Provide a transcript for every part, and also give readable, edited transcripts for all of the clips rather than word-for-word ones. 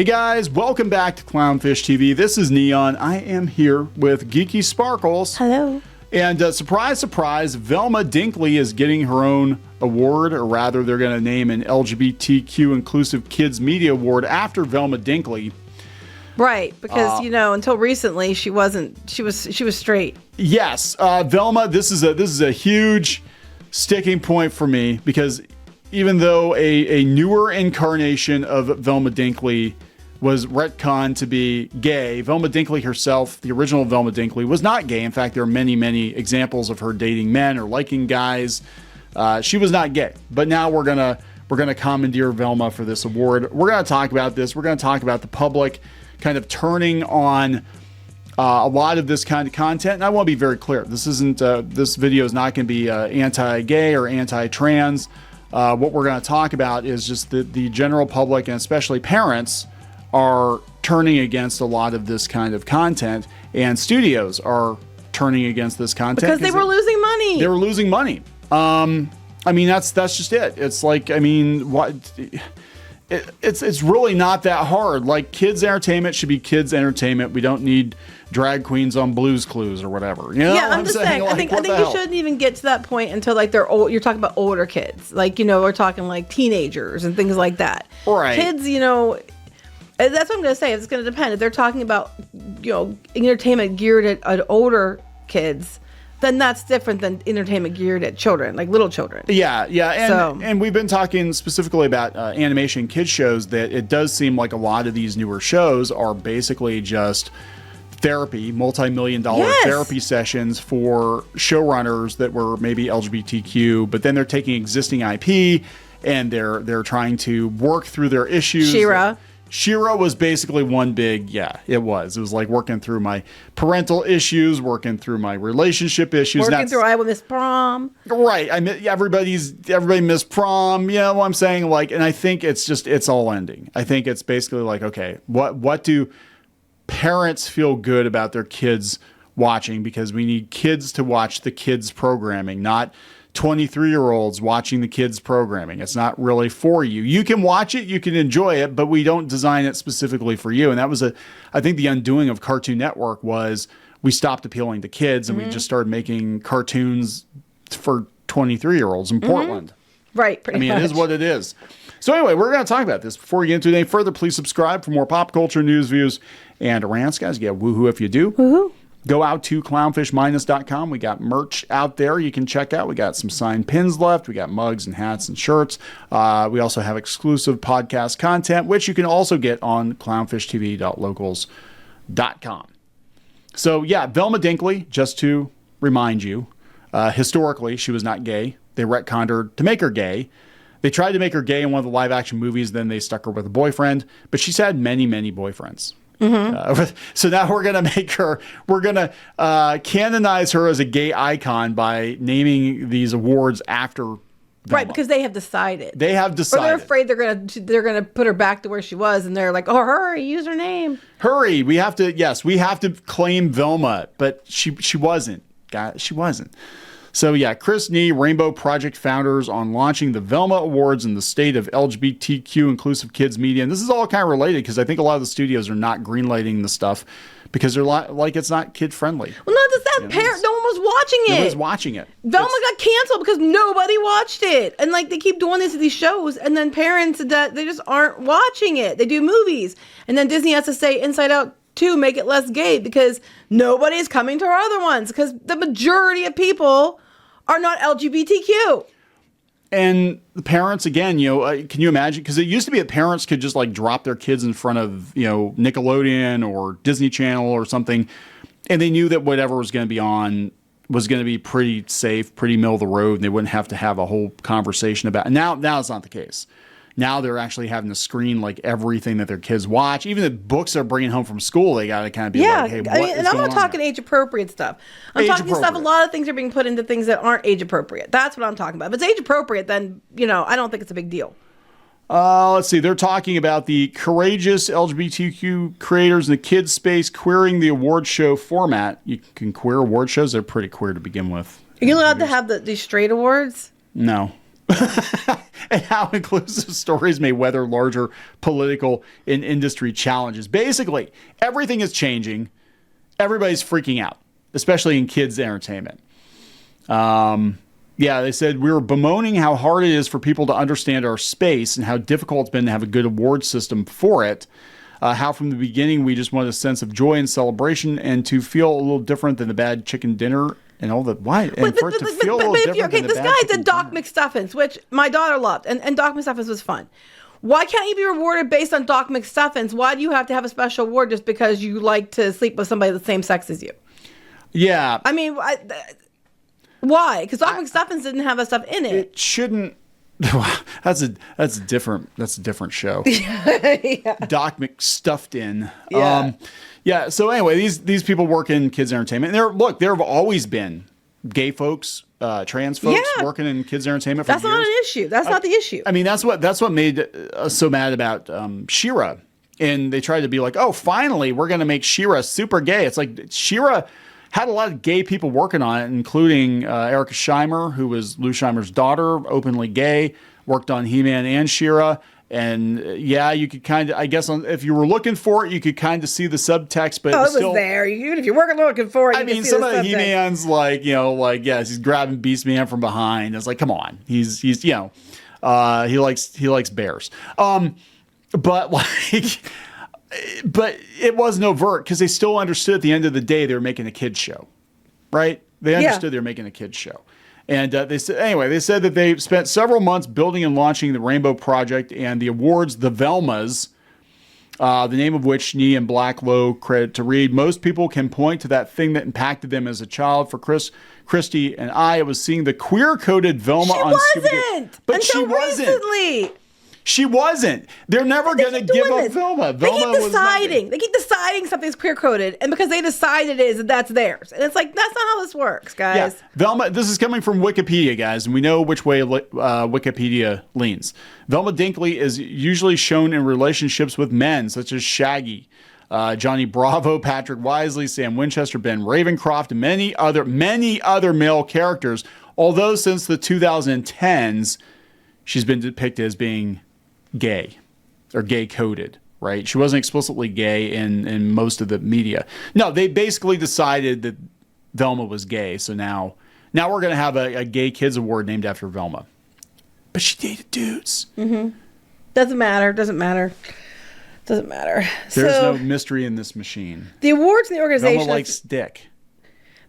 Hey guys, welcome back to Clownfish TV. This is Neon. I am here with Geeky Sparkles. Hello. And surprise, surprise, Velma Dinkley is getting her own award, or rather they're going to name an LGBTQ-inclusive Kids Media Award after Velma Dinkley. Right, because until recently she wasn't. She was straight. Yes, Velma. This is a huge sticking point for me because even though a newer incarnation of Velma Dinkley was retconned to be gay, Velma Dinkley herself, the original Velma Dinkley, was not gay. In fact, there are many, many examples of her dating men or liking guys. She was not gay. But now we're gonna commandeer Velma for this award. We're gonna talk about this. We're gonna talk about the public kind of turning on a lot of this kind of content. And I want to be very clear. This isn't. This video is not going to be anti-gay or anti-trans. What we're going to talk about is just the general public and especially parents are turning against a lot of this kind of content, and studios are turning against this content because they were losing money. They were losing money. I mean, that's just it. It's like, I mean, what? It's really not that hard. Like, kids entertainment should be kids entertainment. We don't need drag queens on Blue's Clues or whatever. You know yeah, I'm just saying. Like, I think you shouldn't even get to that point until like they're old. You're talking about older kids, like we're talking like teenagers and things like that. Right. Kids, that's what I'm going to say. It's going to depend. If they're talking about entertainment geared at older kids, then that's different than entertainment geared at children, like little children. Yeah. And we've been talking specifically about animation kids shows, that it does seem like a lot of these newer shows are basically just therapy, multi-million-dollar therapy sessions for showrunners that were maybe LGBTQ, but then they're taking existing IP and they're trying to work through their issues. She-Ra was basically one big, it was like working through my parental issues, working through my relationship issues. Working through I will miss prom. Right. Everybody missed prom. You know what I'm saying? Like, and I think it's all ending. I think it's basically like, okay, what do parents feel good about their kids watching? Because we need kids to watch the kids programming, not 23-year-olds watching the kids programming. It's not really for you. You can watch it, you can enjoy it, but we don't design it specifically for you. And that was I think the undoing of Cartoon Network was we stopped appealing to kids and we just started making cartoons for 23-year-olds in Portland. Right, pretty much. It is what it is. So anyway, we're going to talk about this. Before we get into it any further, please subscribe for more pop culture news, views, and rants. Guys, get woohoo if you do. Woohoo. Go out to clownfishminus.com. We got merch out there you can check out. We got some signed pins left. We got mugs and hats and shirts. We also have exclusive podcast content, which you can also get on clownfishtv.locals.com. So, Velma Dinkley, just to remind you, historically, she was not gay. They retconned her to make her gay. They tried to make her gay in one of the live-action movies. Then they stuck her with a boyfriend. But she's had many, many boyfriends. So now we're going to canonize her as a gay icon by naming these awards after Velma. Right, because they have decided. Or they're afraid they're gonna put her back to where she was, and they're like, "Oh, hurry, use her name. Hurry, we have to claim Velma," but she wasn't. She wasn't. So Chris Nee, Rainbow Project founders, on launching the Velma Awards in the state of LGBTQ inclusive kids media. And this is all kind of related because I think a lot of the studios are not greenlighting the stuff because they're like it's not kid friendly. Well, not just that. No one was watching it. Nobody's watching it. Velma got canceled because nobody watched it, and like they keep doing this to these shows, and then parents that they just aren't watching it. They do movies, and then Disney has to say Inside Out 2 make it less gay because nobody's coming to our other ones because the majority of people are not LGBTQ. And the parents, again, can you imagine? Because it used to be that parents could just like drop their kids in front of, Nickelodeon or Disney Channel or something, and they knew that whatever was going to be on was going to be pretty safe, pretty middle of the road, and they wouldn't have to have a whole conversation about it. Now it's not the case. Now they're actually having to screen like everything that their kids watch. Even the books they're bringing home from school, they got to kind of be like, hey, and I'm not talking age appropriate stuff. I'm talking stuff. A lot of things are being put into things that aren't age appropriate. That's what I'm talking about. If it's age appropriate, then I don't think it's a big deal. Let's see. They're talking about the courageous LGBTQ creators in the kids space queering the award show format. You can queer award shows. They're pretty queer to begin with. Are you allowed to have these straight awards? No. and how inclusive stories may weather larger political and industry challenges. Basically, everything is changing. Everybody's freaking out, especially in kids' entertainment. They said we were bemoaning how hard it is for people to understand our space and how difficult it's been to have a good award system for it. How from the beginning we just wanted a sense of joy and celebration and to feel a little different than the bad chicken dinner and all that. Why? And for it to feel a little different than the this bad guy chicken did Doc dinner. McStuffins, which my daughter loved, and Doc McStuffins was fun. Why can't you be rewarded based on Doc McStuffins? Why do you have to have a special award just because you like to sleep with somebody of the same sex as you? Yeah. I mean, why? Because Doc McStuffins didn't have that stuff in it. It shouldn't. That's a different show. Yeah. Doc McStuffed in. Yeah. So anyway, these people work in kids entertainment. And there have always been gay folks, trans folks working in kids entertainment for years. That's not an issue. That's not the issue. I mean, that's what made us so mad about She-Ra. And they tried to be like, oh, finally, we're going to make She-Ra super gay. It's like She-Ra had a lot of gay people working on it, including Erica Scheimer, who was Lou Scheimer's daughter, openly gay, worked on He-Man and She-Ra. And you could kind of, I guess, if you were looking for it, you could kind of see the subtext, but it was still there. Even if you weren't looking for it, I mean, some of the He-Man's he's grabbing Beastman from behind. It's like, come on, he's he likes bears. But it wasn't overt because they still understood at the end of the day they were making a kids show, right? They understood they were making a kids show. And they said that they spent several months building and launching the Rainbow Project and the awards, the Velmas, the name of which Nee and Blacklow credit to read. Most people can point to that thing that impacted them as a child. For Christy and I, it was seeing the queer-coded Velma on Scooby Doo. She wasn't! But she wasn't. Recently. She wasn't. They're never going to give up Velma. They keep deciding something's queer coded, and because they decided it is, that's theirs. And it's like, that's not how this works, guys. Yeah. Velma, this is coming from Wikipedia, guys, and we know which way Wikipedia leans. Velma Dinkley is usually shown in relationships with men, such as Shaggy, Johnny Bravo, Patrick Wisely, Sam Winchester, Ben Ravencroft, and many other male characters. Although since the 2010s, she's been depicted as being gay or gay coded, right? She wasn't explicitly gay in most of the media. No, they basically decided that Velma was gay. So now we're going to have a gay kids award named after Velma. But she dated dudes. Mm-hmm. Doesn't matter. There's no mystery in this machine. The awards in the organization. Velma likes dick.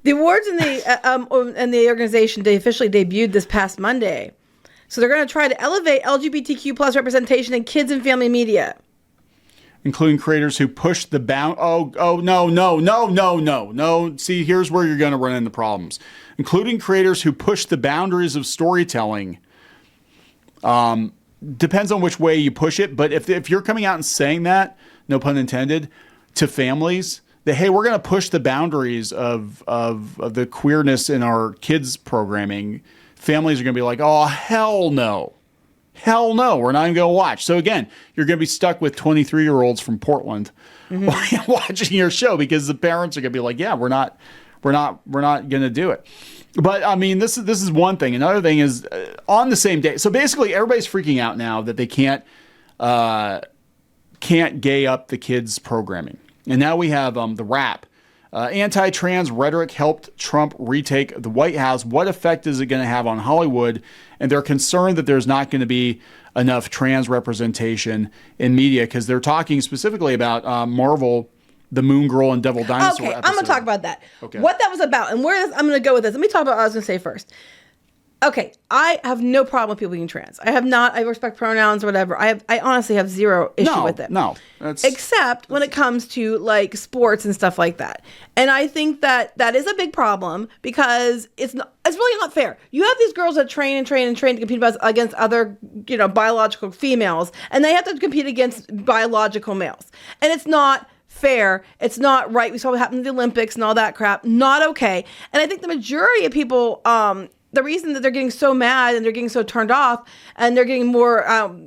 The awards in the organization, they officially debuted this past Monday. So they're going to try to elevate LGBTQ plus representation in kids and family media. Including creators who push the bound. No. See, here's where you're going to run into problems. Including creators who push the boundaries of storytelling. Depends on which way you push it. But if you're coming out and saying that, no pun intended, to families, that, hey, we're going to push the boundaries of the queerness in our kids programming, families are going to be like, oh, hell no. Hell no, we're not even going to watch. So again, you're going to be stuck with 23-year-olds from Portland watching your show because the parents are going to be like, yeah, we're not going to do it. But I mean, this is one thing. Another thing is on the same day. So basically, everybody's freaking out now that they can't gay up the kids' programming. And now we have the Wrap. Anti-trans rhetoric helped Trump retake the White House. What effect is it going to have on Hollywood? And they're concerned that there's not going to be enough trans representation in media because they're talking specifically about Marvel, the Moon Girl and Devil Dinosaur episode. I'm going to talk about that. Okay. What that was about and where I'm going to go with this. Let me talk about what I was going to say first. Okay, I have no problem with people being trans. I respect pronouns or whatever. I honestly have zero issue with it. No, except when it comes to like sports and stuff like that. And I think that is a big problem because it's really not fair. You have these girls that train to compete against other, biological females, and they have to compete against biological males. And it's not fair. It's not right. We saw what happened in the Olympics and all that crap. Not okay. And I think the majority of people the reason that they're getting so mad and they're getting so turned off and they're getting more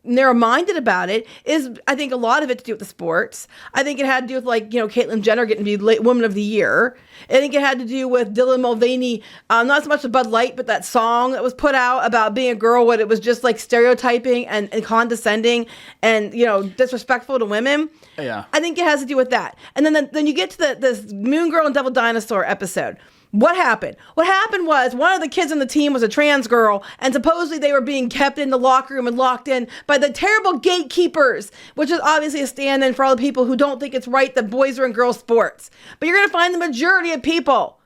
narrow-minded about it is, I think, a lot of it to do with the sports. I think it had to do with, like, Caitlyn Jenner getting to be Woman of the Year. I think it had to do with Dylan Mulvaney, not so much the Bud Light, but that song that was put out about being a girl, when it was just like stereotyping and condescending and, disrespectful to women. Yeah. I think it has to do with that. And then you get to this Moon Girl and Devil Dinosaur episode. What happened? What happened was one of the kids on the team was a trans girl, and supposedly they were being kept in the locker room and locked in by the terrible gatekeepers, which is obviously a stand-in for all the people who don't think it's right that boys are in girls' sports. But you're going to find the majority of people,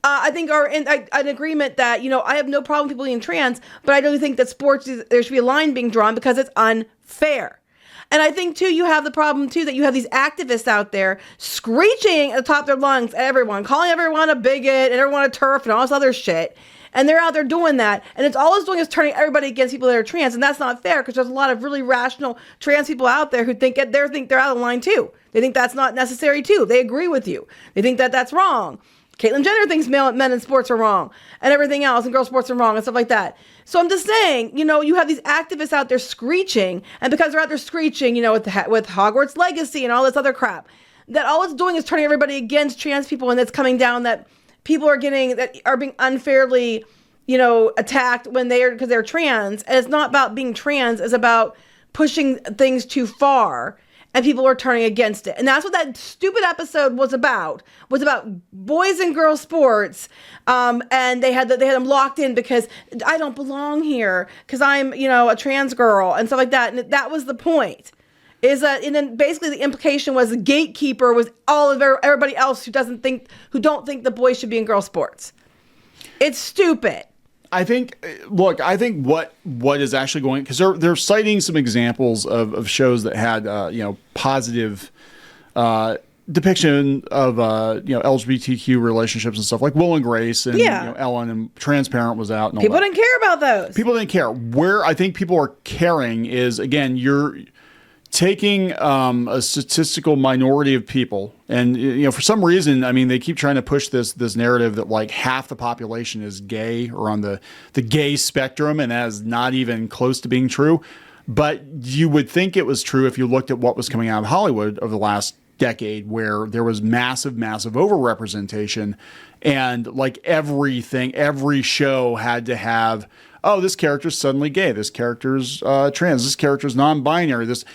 I think, are in an agreement that, I have no problem with people being trans, but I don't think that sports, there should be a line being drawn because it's unfair. And I think, too, you have the problem, too, that you have these activists out there screeching at the top of their lungs at everyone, calling everyone a bigot and everyone a TERF and all this other shit. And they're out there doing that. And it's all it's doing is turning everybody against people that are trans. And that's not fair, because there's a lot of really rational trans people out there who think they're out of line, too. They think that's not necessary, too. They agree with you. They think that that's wrong. Caitlyn Jenner thinks men in sports are wrong and everything else, and girl sports are wrong and stuff like that. So I'm just saying, you have these activists out there screeching, and because they're out there screeching, with Hogwarts Legacy and all this other crap, that all it's doing is turning everybody against trans people, and it's coming down that people are being unfairly, attacked because they're trans. And it's not about being trans, it's about pushing things too far. And people are turning against it. And that's what that stupid episode was about boys and girls sports. And they had them locked in because I don't belong here because I'm, a trans girl and stuff like that. And that was the point. And then basically the implication was the gatekeeper was all of everybody else who don't think the boys should be in girls sports. It's stupid. I think what is actually going, because they're citing some examples of shows that had positive depiction of LGBTQ relationships and stuff, like Will and Grace and Ellen, and Transparent was out. And people didn't care about those. People didn't care. Where I think people are caring is, again, you're taking a statistical minority of people, and for some reason, I mean, they keep trying to push this narrative that like half the population is gay or on the gay spectrum, and that is not even close to being true. But you would think it was true if you looked at what was coming out of Hollywood over the last decade, where there was massive overrepresentation, and like every show had to have, oh, this character's suddenly gay, this character's trans, this character's non-binary, it was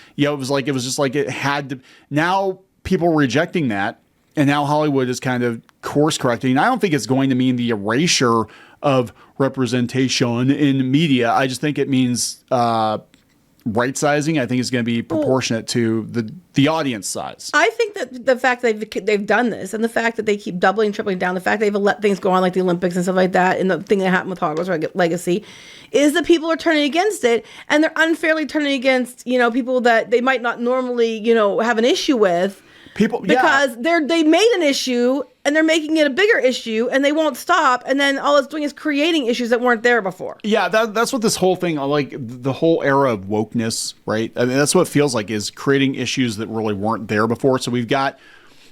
just like it had to. Now people are rejecting that, and now Hollywood is kind of course correcting. I don't think it's going to mean the erasure of representation in media. I just think it means right sizing. I think it's going to be proportionate to the audience size. I think that the fact that they've done this, and the fact that they keep doubling, tripling down, the fact they've let things go on like the Olympics and stuff like that, and the thing that happened with Hogwarts Legacy, is that people are turning against it, and they're unfairly turning against people that they might not normally have an issue with. Because they made an issue and they're making it a bigger issue, and they won't stop, and then all it's doing is creating issues that weren't there before. Yeah, that's what this whole thing, like the whole era of wokeness, right? I mean, that's what it feels like, is creating issues that really weren't there before. So we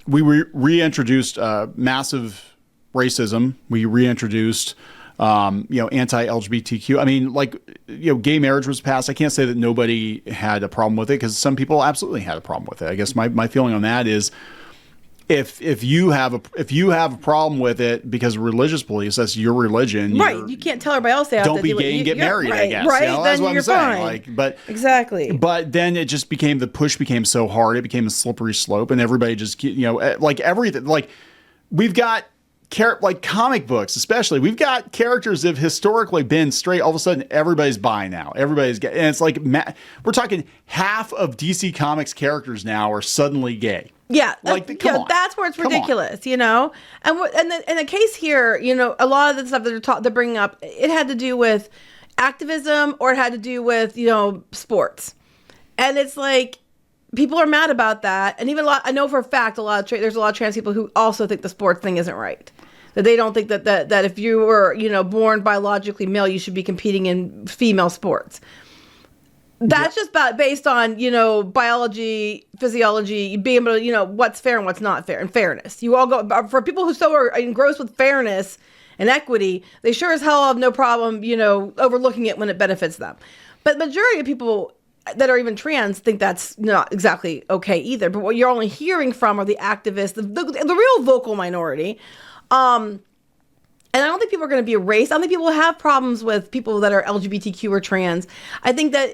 reintroduced massive racism. We reintroduced anti-LGBTQ. I mean, gay marriage was passed. I can't say that nobody had a problem with it, because some people absolutely had a problem with it. I guess my feeling on that is, if you have a problem with it because of religious beliefs, that's your religion. Right. You can't tell everybody else that. Don't be gay and get married, I guess. Right. That's what I'm saying. Exactly. But then it just became, the push became so hard, it became a slippery slope, and everybody just, everything, we've got comic books, especially, we've got characters that have historically been straight. All of a sudden, everybody's bi now. Everybody's gay. And it's we're talking half of DC Comics characters now are suddenly gay. Yeah. Come on. That's where it's ridiculous, And the case here, a lot of the stuff that they're bringing up, it had to do with activism, or it had to do with, sports. And it's people are mad about that. And even I know for a fact, there's a lot of trans people who also think the sports thing isn't right. That they don't think that if you were, born biologically male, you should be competing in female sports. That's just based on, biology, physiology, being able to, what's fair and what's not fair, and fairness. You all go, for people who so are engrossed with fairness and equity, they sure as hell have no problem, overlooking it when it benefits them. But majority of people that are even trans think that's not exactly okay either. But what you're only hearing from are the activists, the real vocal minority. And I don't think people are going to be erased. I don't think people have problems with people that are LGBTQ or trans. I think that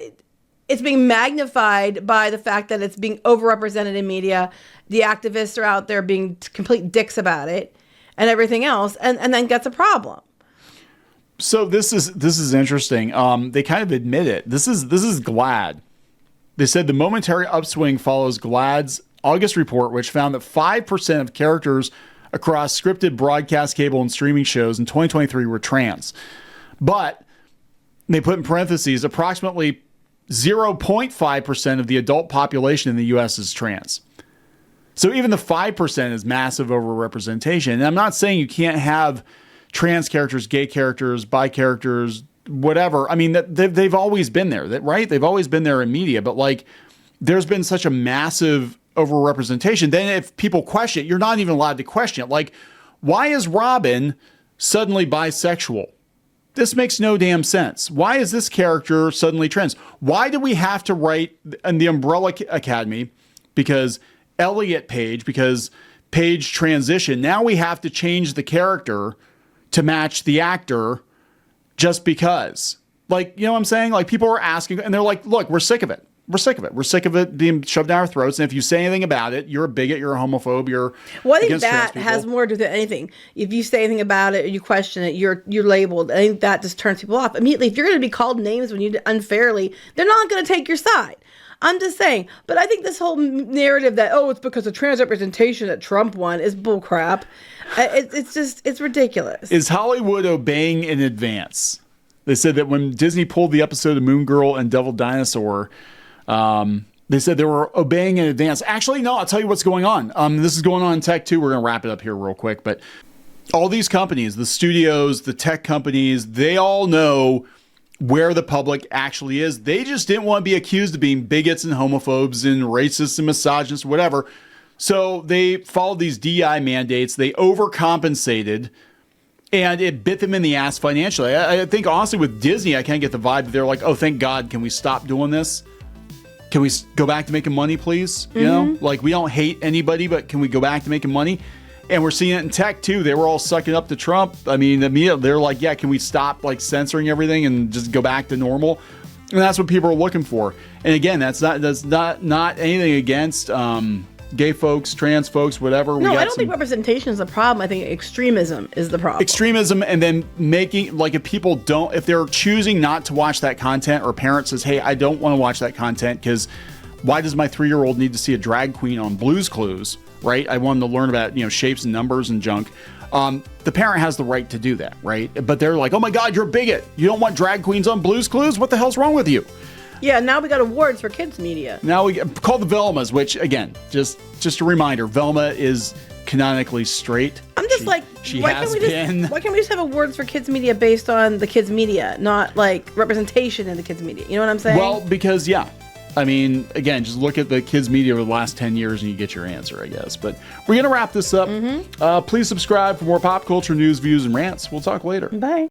it's being magnified by the fact that it's being overrepresented in media. The activists are out there being complete dicks about it and everything else. And then that's a problem. So this is interesting. They kind of admit it. This is GLAAD. They said the momentary upswing follows GLAAD's August report, which found that 5% of characters across scripted broadcast, cable, and streaming shows in 2023 were trans. But they put in parentheses, approximately 0.5% of the adult population in the U.S. is trans. So even the 5% is massive overrepresentation. And I'm not saying you can't have trans characters, gay characters, bi characters, whatever. I mean, they've always been there, right? They've always been there in media, but like there's been such a massive overrepresentation. Then if people question it, you're not even allowed to question it. Like, why is Robin suddenly bisexual? This makes no damn sense. Why is this character suddenly trans? Why do we have to write in the Umbrella Academy? Because Elliot Page, because Page transition, now we have to change the character to match the actor just because. Like, you know what I'm saying? Like, people are asking, and they're like, look, we're sick of it. We're sick of it. We're sick of it being shoved down our throats. And if you say anything about it, you're a bigot, you're a homophobe, you're I think that has more to do with anything. If you say anything about it or you question it, you're labeled. I think that just turns people off. Immediately, if you're going to be called names when you do unfairly, they're not going to take your side. I'm just saying. But I think this whole narrative that, it's because of trans representation that Trump won is bullcrap. It's ridiculous. Is Hollywood obeying in advance? They said that when Disney pulled the episode of Moon Girl and Devil Dinosaur, they said they were obeying in advance. Actually, no, I'll tell you what's going on. This is going on in tech too. We're going to wrap it up here real quick. But all these companies, the studios, the tech companies, they all know where the public actually is. They just didn't want to be accused of being bigots and homophobes and racists and misogynists, whatever. So they followed these DEI mandates. They overcompensated, and it bit them in the ass financially. I think, honestly, with Disney, I kind of get the vibe that they're like, oh, thank God, can we stop doing this? Can we go back to making money, please? You know, like, we don't hate anybody, but can we go back to making money? And we're seeing it in tech too. They were all sucking up to Trump. I mean, immediately they're like, yeah, can we stop like censoring everything and just go back to normal? And that's what people are looking for. And again, that's not anything against gay folks, trans folks, whatever. No, I don't think representation is the problem. I think extremism is the problem. Extremism, and then making, like, if they're choosing not to watch that content, or a parent says, hey, I don't want to watch that content because why does my 3-year-old need to see a drag queen on Blue's Clues, right? I want them to learn about, shapes and numbers and junk. The parent has the right to do that, right? But they're like, oh my God, you're a bigot. You don't want drag queens on Blue's Clues? What the hell's wrong with you? Yeah, now we got awards for kids media. Now we call the Velmas, which, again, just a reminder, Velma is canonically straight. I'm just why can't we just have awards for kids media based on the kids media, not like representation in the kids media? You know what I'm saying? Well, because, yeah. I mean, again, just look at the kids media over the last 10 years and you get your answer, I guess. But we're going to wrap this up. Please subscribe for more pop culture news, views, and rants. We'll talk later. Bye.